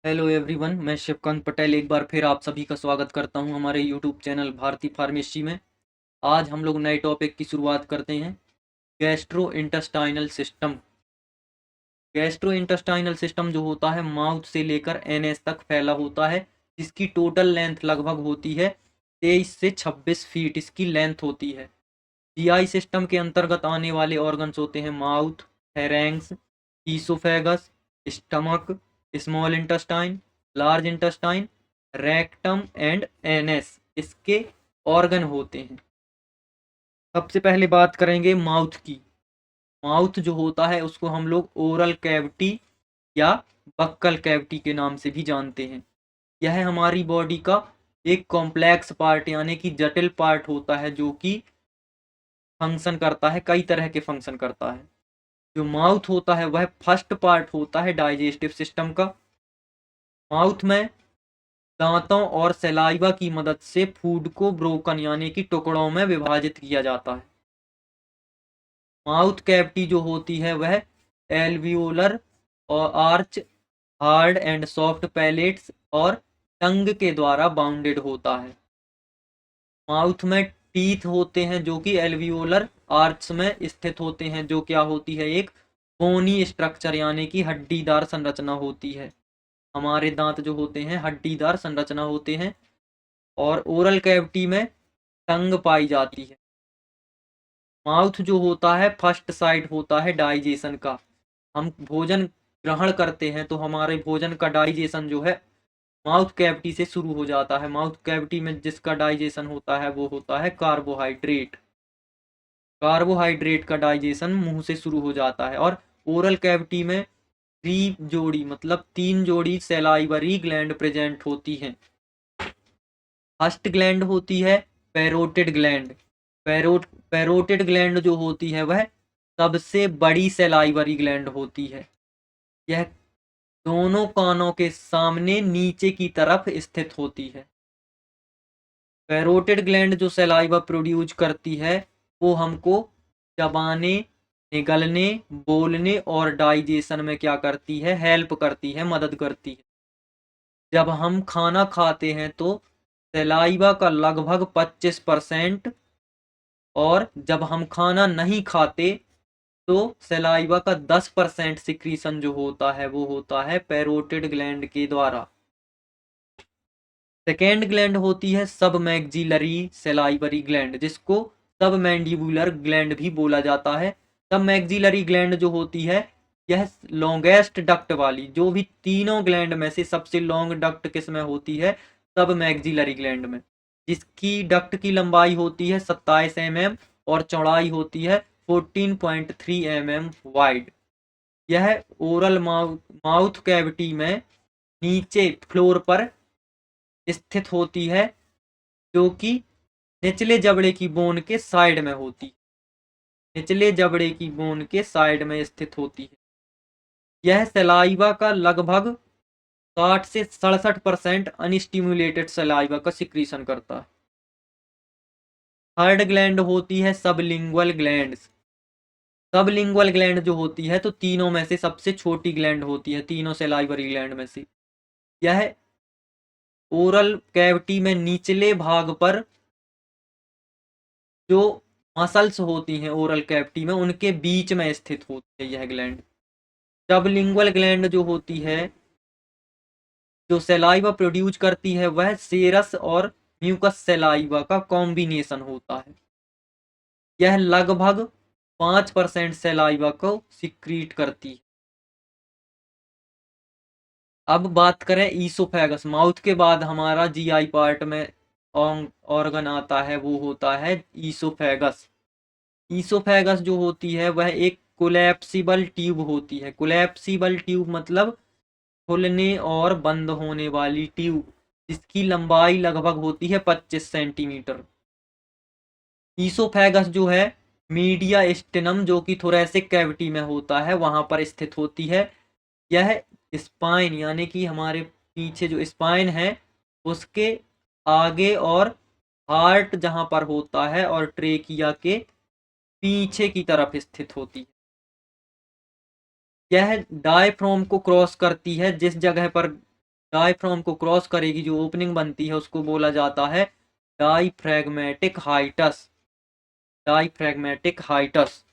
Hello everyone, मैं शिवकांत पटेल एक बार फिर आप सभी का स्वागत करता हूं हमारे यूट्यूब चैनल भारती फार्मेसी में। आज हम लोग नए टॉपिक की शुरुआत करते हैं। Gastro intestinal system. Gastro intestinal system जो होता है माउथ से लेकर एनएस तक फैला होता है, जिसकी टोटल लेंथ लगभग होती है 23 से 26 फीट इसकी लेंथ होती है। जीआई सिस्टम के अंतर्गत आने वाले ऑर्गन्स होते हैं mouth, pharynx, oesophagus, stomach, small intestine, large intestine, rectum and NS इसके ऑर्गन होते हैं। सबसे पहले बात करेंगे माउथ की। माउथ जो होता है उसको हम लोग ओरल कैविटी या बक्कल कैविटी के नाम से भी जानते हैं। यह हमारी बॉडी का एक कॉम्प्लेक्स पार्ट यानी कि जटिल पार्ट होता है, जो कि फंक्शन करता है, कई तरह के फंक्शन करता है। जो माउथ होता है वह फर्स्ट पार्ट होता है डाइजेस्टिव सिस्टम का। माउथ में दांतों और सलाइवा की मदद से फूड को ब्रोकन यानी कि टुकड़ों में विभाजित किया जाता है। माउथ कैविटी जो होती है वह एल्वियोलर और arch, hard and soft palates और टंग के द्वारा बाउंडेड होता है। माउथ में टीथ होते हैं जो कि एल्वियोलर आर्च में स्थित होते हैं, जो क्या होती है एक बोनी स्ट्रक्चर यानी कि हड्डीदार संरचना होती है। हमारे दांत जो होते हैं हड्डीदार संरचना होते हैं। और ओरल कैविटी में टंग पाई जाती है। माउथ जो होता है फर्स्ट साइट होता है डाइजेशन का। हम भोजन ग्रहण करते हैं तो हमारे भोजन का डाइजेशन जो है माउथ कैविटी से शुरू हो जाता है। माउथ कैविटी में जिसका डाइजेशन होता है वो होता है कार्बोहाइड्रेट। कार्बोहाइड्रेट का डाइजेशन मुंह से शुरू हो जाता है। और ओरल कैविटी में तीन जोड़ी सैलाइवरी ग्लैंड प्रेजेंट होती हैं। फर्स्ट ग्लैंड होती है पैरोटिड ग्लैंड। पैरोटिड ग्लैंड जो होती है वह सबसे बड़ी सैलाइवरी ग्लैंड होती है। यह दोनों कानों के सामने नीचे की तरफ स्थित होती है। पैरोटिड ग्लैंड जो सलाइवा प्रोड्यूस करती है वो हमको चबाने, निगलने, बोलने और डाइजेशन में क्या करती है, हेल्प करती है, मदद करती है। जब हम खाना खाते हैं तो सलाइवा का लगभग 25%, और जब हम खाना नहीं खाते तो सलाइवा का 10% सिक्रीशन जो होता है वो होता है पैरोटिड ग्लैंड के द्वारा। सेकेंड ग्लैंड होती है सब मैग्जिलरी सेलाइवरी ग्लैंड, जिसको सब मैंडिबुलर ग्लैंड भी बोला जाता है। सब मैग्जिलरी ग्लैंड जो होती है यह लॉन्गेस्ट डक्ट वाली, जो भी तीनों ग्लैंड में से सबसे लॉन्ग डक्ट किस में होती है, सब मैग्जिलरी ग्लैंड में, जिसकी डक्ट की लंबाई होती है 27 mm और चौड़ाई होती है 14.3 mm वाइड। यह ओरल माउथ कैविटी में नीचे फ्लोर पर स्थित होती है, जो कि निचले जबड़े की बोन के साइड में होती निचले जबड़े की बोन के साइड में स्थित होती है। यह सलाइवा का लगभग 60 से 67% अनस्टिम्युलेटेड सलाइवा का सिक्रीशन करता है। थर्ड ग्लैंड होती है सबलिंगुअल ग्लैंड। सबलिंगुअल ग्लैंड जो होती है तो तीनों में से सबसे छोटी ग्लैंड होती है, तीनों सलाइवरी ग्लैंड में से। यह ओरल कैविटी में निचले भाग पर जो मसल्स होती हैं ओरल कैविटी में उनके बीच में स्थित होती है यह ग्लैंड। सबलिंगुअल ग्लैंड जो होती है, जो सलाइवा प्रोड्यूस करती है, वह सेरस और म्यूकस सलाइवा का कॉम्बिनेशन होता है। यह लगभग 5% सलाइवा को सिक्रीट करती है। अब बात करें ईसोफेगस। माउथ के बाद हमारा जीआई पार्ट में ऑर्गन आता है वो होता है ईसोफेगस। ईसोफेगस जो होती है वह एक कोलैप्सिबल ट्यूब होती है। कोलैप्सिबल ट्यूब मतलब खुलने और बंद होने वाली ट्यूब, जिसकी लंबाई लगभग होती है 25 सेंटीमीटर। ईसोफेगस जो है मीडिया स्टेनम, जो कि थोरैसिक कैविटी में होता है, वहां पर स्थित होती है। यह स्पाइन यानी कि हमारे पीछे जो स्पाइन है उसके आगे, और हार्ट जहां पर होता है और ट्रेकिया के पीछे की तरफ स्थित होती है। यह डायफ्राम को क्रॉस करती है, जिस जगह पर डायफ्राम को क्रॉस करेगी, जो ओपनिंग बनती है उसको बोला जाता है diaphragmatic hiatus. Diaphragmatic hiatus.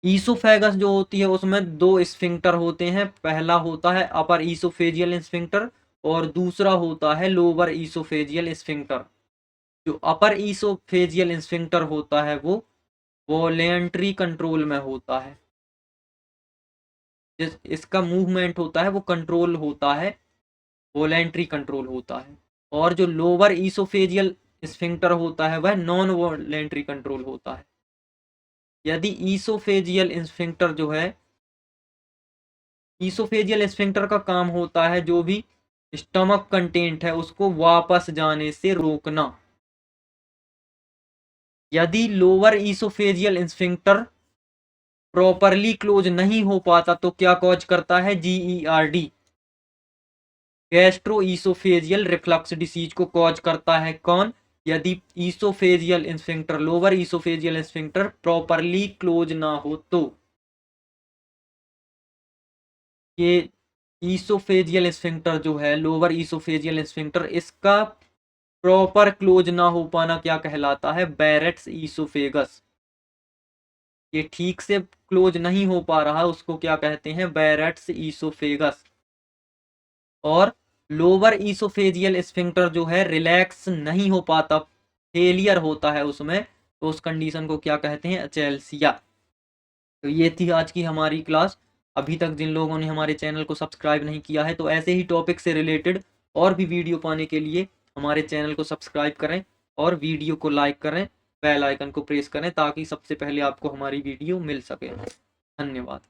Oesophagus जो होती है उसमें दो स्फिंक्टर होते हैं, पहला होता है अपर ईसोफेजियल स्फिंक्टर और दूसरा होता है लोअर ईसोफेजियल स्फिंक्टर। जो अपर ईसोफेजियल स्फिंक्टर होता है वो वॉलेंट्री कंट्रोल में होता है, जिस इसका मूवमेंट होता है वो कंट्रोल होता है, वॉलेंट्री कंट्रोल होता है। और जो लोअर ईसोफेजियल स्फिंक्टर होता है वह नॉन वॉलेंट्री कंट्रोल होता है। यदि ईसोफेजियल स्फिंक्टर जो है, ईसोफेजियल स्फिंक्टर का काम होता है जो भी स्टमक कंटेंट है उसको वापस जाने से रोकना। यदि lower oesophageal sphincter properly close नहीं हो पाता तो क्या कॉज करता है, GERD, gastro oesophageal reflux disease को कॉज करता है। कौन? यदि oesophageal sphincter, lower oesophageal sphincter properly close ना हो तो। ये ईसोफेजियल स्फिंक्टर जो है, लोअर ईसोफेजियल स्फिंक्टर, इसका प्रॉपर क्लोज ना हो पाना क्या कहलाता है, बैरेट्स ईसोफेगस। ये ठीक से क्लोज नहीं हो पा रहा, उसको क्या कहते हैं, बैरेट्स ईसोफेगस। और लोअर ईसोफेजियल स्फिंक्टर जो है रिलैक्स नहीं हो पाता, फेलियर होता है उसमें, तो उस कंडीशन को क्या कहते हैं, अचेल्सिया। तो ये थी आज की हमारी क्लास। अभी तक जिन लोगों ने हमारे चैनल को सब्सक्राइब नहीं किया है तो ऐसे ही टॉपिक से रिलेटेड और भी वीडियो पाने के लिए हमारे चैनल को सब्सक्राइब करें और वीडियो को लाइक करें, बेल आइकन को प्रेस करें ताकि सबसे पहले आपको हमारी वीडियो मिल सके। धन्यवाद।